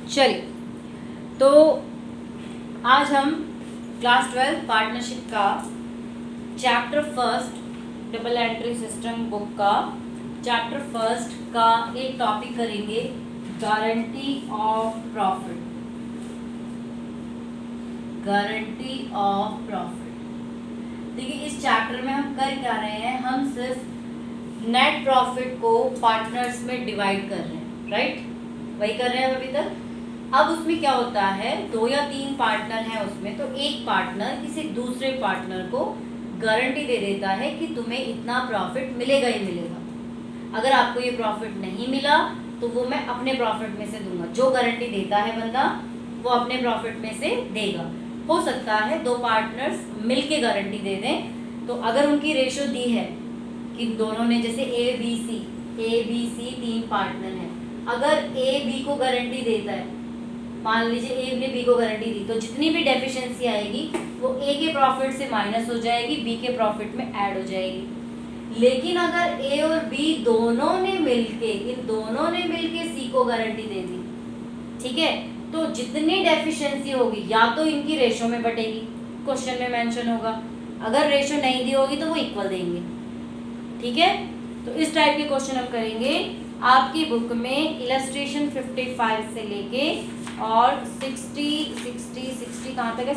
चलिए, तो आज हम क्लास 12 पार्टनरशिप का chapter first double entry system book का चैप्टर फर्स्ट का एक टॉपिक करेंगे, guarantee of profit. Guarantee of profit. देखिए, इस चैप्टर में हम कर क्या रहे हैं, हम सिर्फ नेट प्रॉफिट को पार्टनर्स में डिवाइड कर रहे हैं, राइट? वही कर रहे हैं अभी तक। अब उसमें क्या होता है, 2 या 3 पार्टनर हैं उसमें, तो एक पार्टनर किसी दूसरे पार्टनर को गारंटी दे देता है कि तुम्हें इतना प्रॉफिट मिलेगा ही मिलेगा। अगर आपको ये प्रॉफिट नहीं मिला तो वो मैं अपने प्रॉफिट में से दूंगा। जो गारंटी देता है बंदा वो अपने प्रॉफिट में से देगा। हो सकता है 2 पार्टनर्स मिलके गारंटी दे दें, तो अगर उनकी रेशो दी है कि दोनों ने, जैसे ए बी सी 3 पार्टनर हैं, अगर ए बी को गारंटी देता है, मान लीजिए ए ने बी को गारंटी दी, तो जितनी भी डेफिशिएंसी आएगी वो ए के प्रॉफिट से माइनस हो जाएगी, बी के प्रॉफिट में ऐड हो जाएगी। लेकिन अगर ए और बी दोनों ने मिलके सी को गारंटी दे दी, ठीक है, तो जितनी डेफिशिएंसी होगी या तो इनकी रेशो में बटेगी, क्वेश्चन में मेंशन होगा। अगर रेशो नहीं दी होगी तो वो इक्वल देंगे, ठीक है। तो इस टाइप के क्वेश्चन हम करेंगे। आपकी बुक में इलस्ट्रेशन 55 से लेके और 60 कहाँ तक है,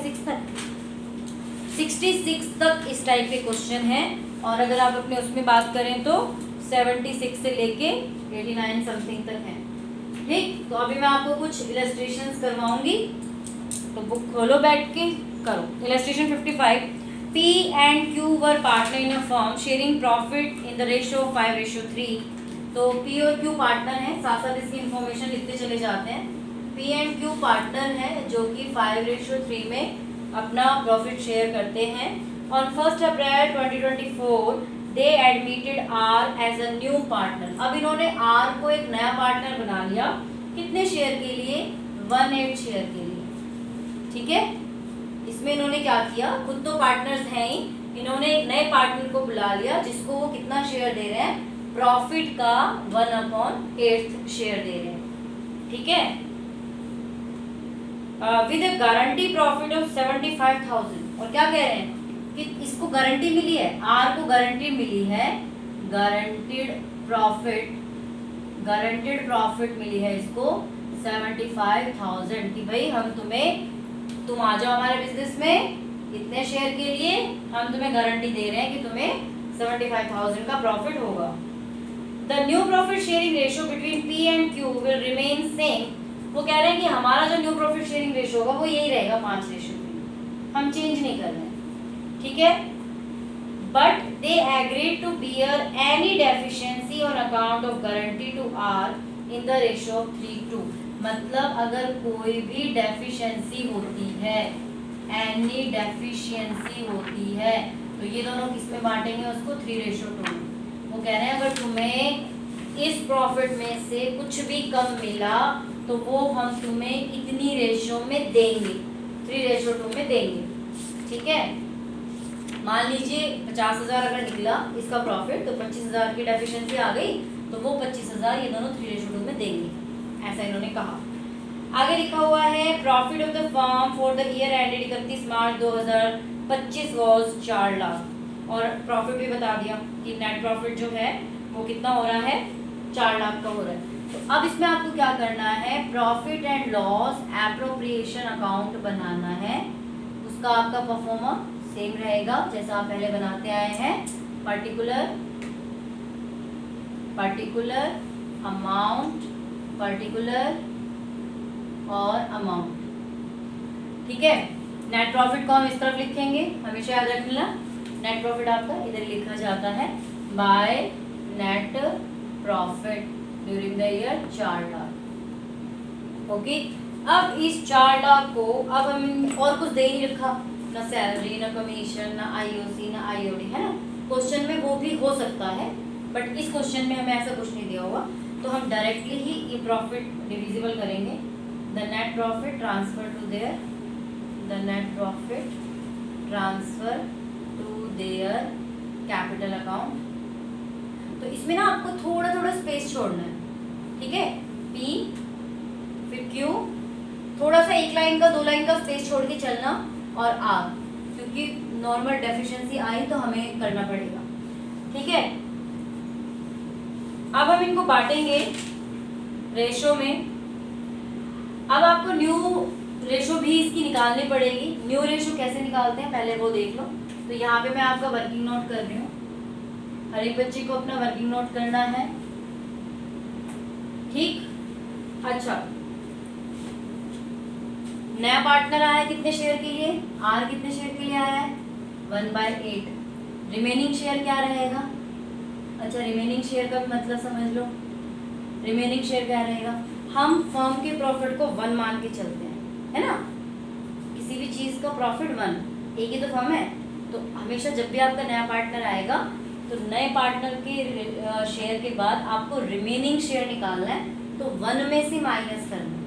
66 तक इस टाइप के क्वेश्चन हैं। और अगर आप अपने उसमें बात करें तो 76 से लेके 89 समथिंग तक हैं, ठीक। तो अभी मैं आपको कुछ इलस्ट्रेशंस करवाऊंगी, तो बुक खोलो, बैठ के करो। Illustration 55, P and Q were partner in a firm sharing profit in the ratio of 5:3। तो P और Q पार्टनर हैं, साथ साथ इसकी इंफॉर्मेशन लिखते चले जाते हैं। P and Q पार्टनर हैं जो कि 5:3 में अपना प्रॉफिट शेयर करते हैं। On 1 April 2024 they admitted R as a new partner. अब इन्होंने R को एक नया पार्टनर बना लिया, कितने शेयर के लिए, 1/8 शेयर के लिए, ठीक है। इसमें इन्होंने क्या किया, खुद तो पार्टनर्स हैं ही, इन्होंने एक नए पार्टनर को बुला लिया जिसको वो कितना शेयर दे रहे हैं, प्रॉफिट का 1/8 शेयर दे रहे हैं, ठीक है। With a guarantee profit of 75,000। और क्या कह रहे हैं कि इसको गारंटी मिली है, आर को गारंटी मिली है, गारंटेड प्रॉफिट मिली है इसको 75,000 कि भाई तुम आ जाओ हमारे बिजनेस में, इतने शेयर के लिए हम तुम्हें गारंटी दे रहे हैं कि तुम्हें 75,000 का प्रॉफिट होगा। The new profit sharing ratio between P and Q will remain same. वो कह रहे हैं कि हमारा जो न्यू प्रॉफिट शेयरिंग रेशियो होगा वो यही रहेगा 5:3, हम चेंज नहीं कर रहे हैं, ठीक है। But they agreed to bear any deficiency on account of guarantee to R in the ratio of 3:2। मतलब अगर कोई भी डेफिशिएंसी होती है, एनी डेफिशिएंसी होती है, तो ये दोनों किस में बांटेंगे उसको, 3:2। वो कह रहे हैं अगर तुम्हें इस प्रॉफिट में से कुछ भी कम मिला तो वो हम तुम्हें इतनी रेशो में देंगे, 3:2 में देंगे, ठीक है। मान लीजिए 50,000 अगर निकला इसका प्रॉफिट, तो 25,000 की डेफिशिएंसी आ गई, तो वो 25,000 ये दोनों 3:2 में देंगे, ऐसा इन्होंने कहा। आगे लिखा हुआ है, profit of the firm for the year ended 31 March 2025 was 4 lakh. और प्रॉफिट भी बता दिया कि नेट प्रॉफिट जो है वो कितना हो रहा है, 4 लाख का हो रहा है। तो अब इसमें आपको क्या करना है, profit and loss appropriation account बनाना है। उसका आपका परफॉर्मा सेम रहेगा जैसा आप पहले बनाते आए हैं, पर्टिकुलर अमाउंट, पर्टिकुलर और अमाउंट, ठीक है। नेट प्रॉफिट को हम इस तरफ लिखेंगे, हमेशा याद रखना, नेट प्रॉफिट आपका इधर लिखा जाता है, by net profit during the year 4 lakh, okay. अब इस 4 लाख को अब हम और कुछ दे नहीं रखा, ना सैलरी, ना कमीशन, ना आईओसी, ना आईओडी, है ना। क्वेश्चन में वो भी हो सकता है, बट इस क्वेश्चन में हमें ऐसा कुछ नहीं दिया हुआ, तो हम डायरेक्टली ही ये प्रॉफिट डिविजिबल करेंगे। The net profit transfer to their, the net profit transfer to their capital account. तो इसमें ना आपको थोड़ा थोड़ा स्पेस छोड़ना है, ठीक है। P, फिर Q, थोड़ा सा एक लाइन का 2 लाइन का स्पेस छोड़ के चलना और आर, क्योंकि नॉर्मल डेफिशिएंसी आई तो हमें करना पड़ेगा, ठीक है। अब हम इनको बांटेंगे रेशो में। अब आपको न्यू रेशो भी इसकी निकालनी पड़ेगी। न्यू रेशो कैसे निकालते हैं पहले वो देख लो। तो यहाँ पे मैं आपका वर्किंग नोट कर रही हूँ, हर एक बच्चे को अपना वर्किंग नोट करना है, ठीक। अच्छा, नया पार्टनर आया है कितने शेयर के लिए, आर कितने शेयर के लिए आया है 1/8। रिमेनिंग शेयर क्या रहेगा, अच्छा रिमेनिंग शेयर का भी मतलब समझ लो। रिमेनिंग शेयर क्या रहेगा, हम फर्म के प्रॉफिट को 1 मान के चलते हैं, है ना। किसी भी चीज का प्रॉफिट 1, एक ही तो फर्म है, तो हमेशा जब भी आपका नया पार्टनर आएगा तो नए पार्टनर के शेयर के बाद आपको रिमेनिंग शेयर निकालना है। तो 1 में से माइनस करना है,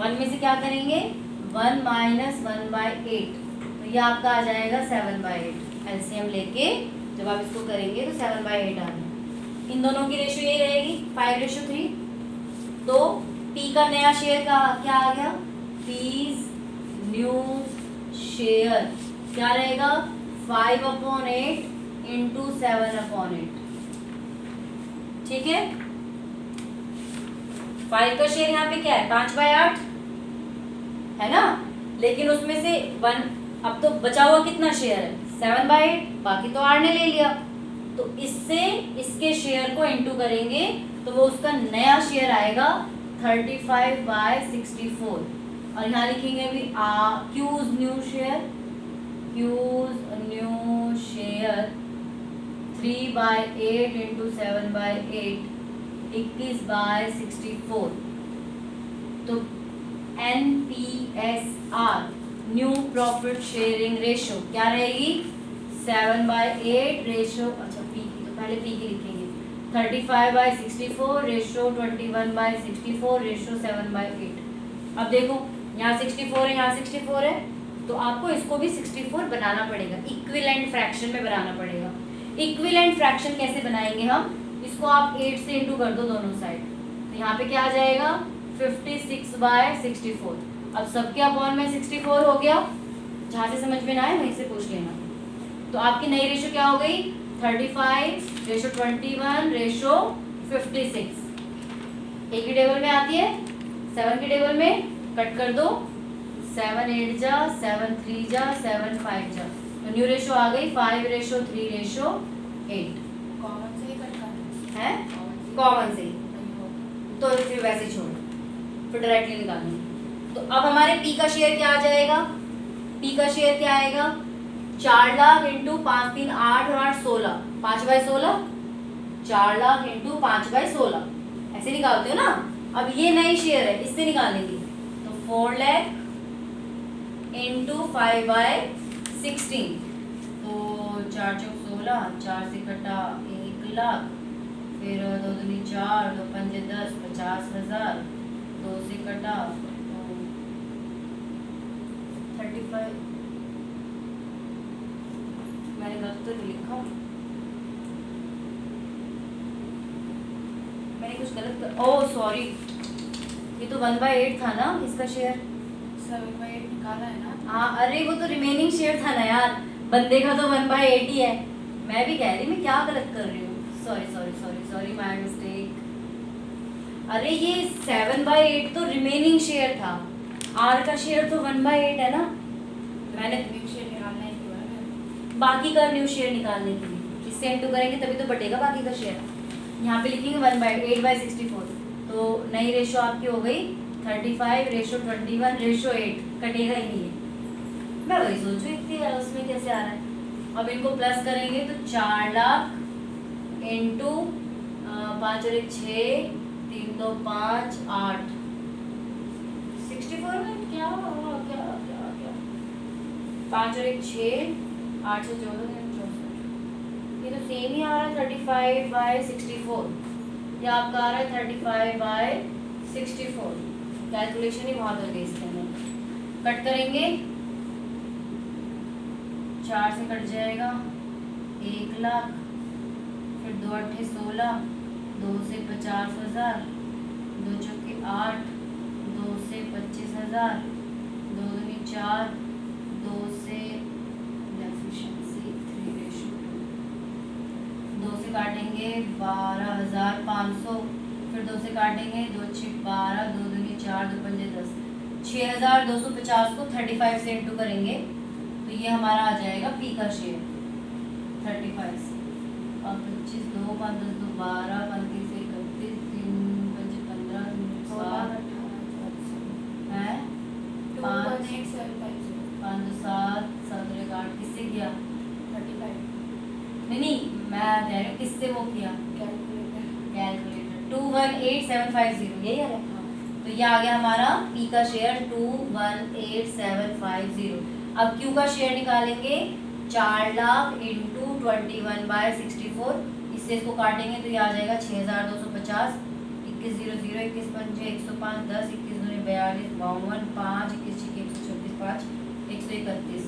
1 में से क्या करेंगे 1 - 1/8, तो ये आपका आ जाएगा 7/8। एलसीएम लेके जब आप इसको करेंगे तो 7/8 आ गया। इन दोनों की रेशियो ये रहेगी 5:3। तो पी का नया शेयर का क्या आ गया, पीज न्यू शेयर क्या रहेगा 5/8 × 7/8, ठीक है। 5 का शेयर यहाँ पे क्या है 5/8 है ना, लेकिन उसमें से 1 अब तो बचा हुआ कितना शेयर है 7/8, बाकी तो आर ने ले लिया। तो इससे इसके शेयर को इंटू करेंगे तो वो उसका नया शेयर आएगा 35/64। और यहाँ लिखेंगे भी Q's new share, Q's new share 3/8 × 7/8 21/64। तो NPSR new profit sharing ratio क्या रहेगी 7/8 रेशो, अच्छा पी की तो पहले पी की लिखेंगे 35/64 रेशो 21/64 रेशो 7/8। अब देखो यहाँ 64 है, यहाँ 64 है, तो आपको इसको भी 64 बनाना पड़ेगा, इक्विवेलेंट फ्रैक्शन में बनाना पड़ेगा। इक्विवेलेंट फ्रैक्शन कैसे बनाएंगे हम, इसको आप 8 से इंटू कर दो दोनों साइड, तो यहाँ पे क्या आ जाएगा 56/64। अब सबके अपॉन में 64 हो गया, जहाँ से समझ में ना आए वहीं से पूछ लेना। तो आपकी नई रेशो क्या हो गई 35 रेशो 21 रेशो 56। एक ही टेबल में आती है, 7 के टेबल में कट कर दो, 7 8 जा, 7 3 जा, 7 5 जा, तो न्यू रेशो आ गई 5:3:8। कॉमन से ही कट करना है, कॉमन से, तो फिर वैसे छोड़, फिर डायरेक्टली निकालना। तो अब हमारे पी का शेयर क्या आ जाएगा, पी का शेयर क्या आएगा 4 लाख × 5 3 8 और 8 16, 5/16, 4 लाख × 5/16 ऐसे निकालते हो ना। अब ये नई शेयर है, इससे निकालेंगे तो 4 लाख × 5/16, तो 4 चौक 16, 4 से कटा 1 लाख, फिर 2 दूनी 4, 2 पंजे 10, 50,000, 2 से कटा 35। मैंने गलत तो नहीं लिखा, मैंने कुछ गलत कर, ओह सॉरी, ये तो 1/8 था ना इसका शेयर, 7/8 निकाला है ना। हाँ अरे वो तो रिमेनिंग शेयर था ना यार, बंदे का तो 1/8 ही है। मैं भी कह रही मैं क्या गलत कर रही हूँ, sorry sorry sorry sorry my mistake. अरे ये 7/8 तो रिमेनिंग शेयर था, आर का शेयर तो 1/8 है ना। मैंने न्यू शेयर निकालना है कि बाकी का न्यू शेयर निकालने के लिए इससे इंटू करेंगे तभी तो बटेगा बाकी का शेयर। यहाँ पे लिखेंगे 1/8/64, तो नई रेशो आपकी हो गई 35 रेशो 21 रेशो 8, कटेगा ही नहीं है। मैं वही सोच रही थी यार उसमें कैसे आ रहा है। अब इनको प्लस करेंगे तो 4 लाख इंटू 5 और 1 6, 3 2 5 8, 64 में क्या क्या क्या क्या 5 और 1 6, 8 से 14 64, ये तो सेम ही आ रहा है 35/64, ये आपका आ रहा है 35/64। कैलकुलेशन ही बहुत हो गई इसके अंदर। कट करेंगे 4 से कट जाएगा 1 लाख, फिर 2 8 16, 2 से 50,000, 2 चौके 8, 2 2 से 25,000, 2 दूनी 4, 2 से डेफिशिएंसी 3:2, 2 से काटेंगे 12,500, फिर 2 से काटेंगे 2 6 12, 2 दूनी 4, 2 पंजे 10, 6,250 को 35 से इंटू करेंगे तो ये हमारा आ जाएगा पी का शेयर 35 से, और 25, 2 5 10 2 12, 35 से 31, 3 5 15, 7 है 5 5 7 7 8 किससे किया? नहीं मैं कह रही हूँ किससे वो किया, कैलकुलेटर 218750 यही है। तो ये आ गया हमारा P का शेयर 218750। अब Q का शेयर निकालेंगे 4 लाख इंटू 21/64, इससे इसको काटेंगे तो ये आ जाएगा 6,250, 21 0 0 21 पंजे 105, 10 21 दूनी 42, 52 5 21 6 136 5 131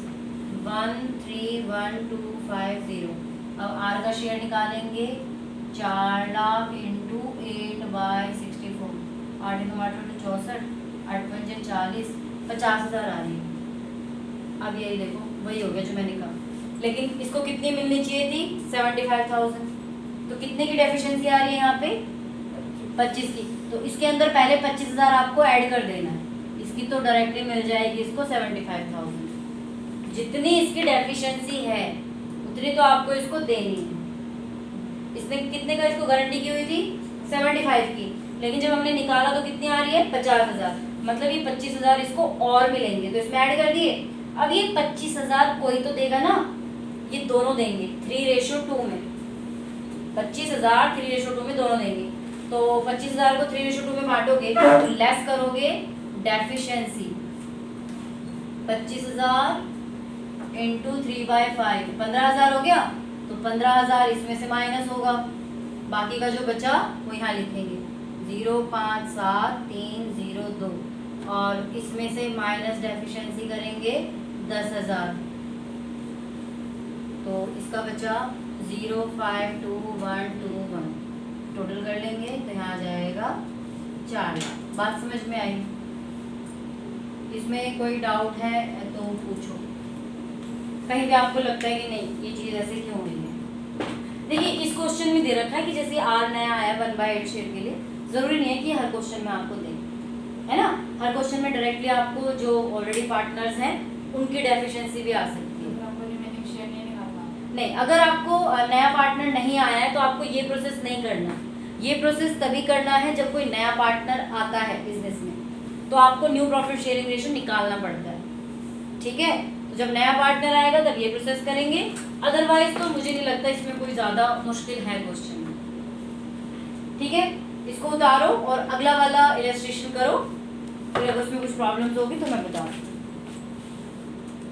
131250। अब R का शेयर निकालेंगे 4 लाख इंटू 8/64, 8 × 8 = 64, 8 पंजे 40, 50,000 आ रही है। अब यही देखो वही हो गया जो मैंने कहा, लेकिन इसको कितनी मिलनी चाहिए थी? 75,000। तो कितने की डेफिशिएंसी आ रही है यहाँ पे? 25 की। तो इसके अंदर पहले 25,000 आपको ऐड कर देना है, इसकी तो डायरेक्टली मिल जाएगी इसको 75,000। जितनी इसकी डेफिशिएंसी है उतनी तो आपको इसको देनी है। इसने कितने का इसको गारंटी की हुई थी? 75 की, लेकिन जब हमने निकाला तो कितनी आ रही है? 50,000। मतलब ये 25,000 इसको और मिलेंगे, तो इसमें ऐड कर दिए। अब ये 25,000 कोई तो देगा ना, ये दोनों देंगे 3:2 में। 25,000 3:2 में दोनों देंगे। तो 25,000 को 3:2 में बांटोगे तो लेस करोगे डेफिशिएंसी, 25,000 इंटू 3/5 15,000 हो गया। तो 15,000 इसमें से माइनस होगा, बाकी का जो बचा वो यहाँ लिखेंगे 057,302, और इसमें से माइनस डेफिशिएंसी करेंगे 10,000, तो इसका बचा 052,121। टोटल कर लेंगे तो यहाँ आ जाएगा 4 लाख। बात समझ में आई? इसमें कोई डाउट है तो पूछो, कहीं भी आपको लगता है कि नहीं ये चीज़ ऐसे क्यों हुई है। देखिए इस क्वेश्चन में दे रखा है कि जैसे R नया आया 1/8 शेयर के लिए, जरूरी नहीं है कि हर क्वेश्चन में आपको दे, है ना। हर क्वेश्चन में डायरेक्टली आपको जो ऑलरेडी पार्टनर्स हैं उनकी डेफिशिएंसी भी आ सकती है। नहीं, अगर आपको नया पार्टनर नहीं आया है तो आपको ये प्रोसेस नहीं करना। ये प्रोसेस तभी करना है जब कोई नया पार्टनर आता है बिजनेस में, तो आपको न्यू प्रॉफिट शेयरिंग रेशियो निकालना पड़ता है, ठीक है। तो जब नया पार्टनर आएगा तब ये प्रोसेस करेंगे, अदरवाइज तो मुझे नहीं लगता इसमें कोई ज़्यादा मुश्किल है क्वेश्चन, ठीक है। इसको उतारो और अगला वाला इलस्ट्रेशन करो, फिर अगर उसमें कुछ प्रॉब्लम्स होगी तो मैं बताऊँ।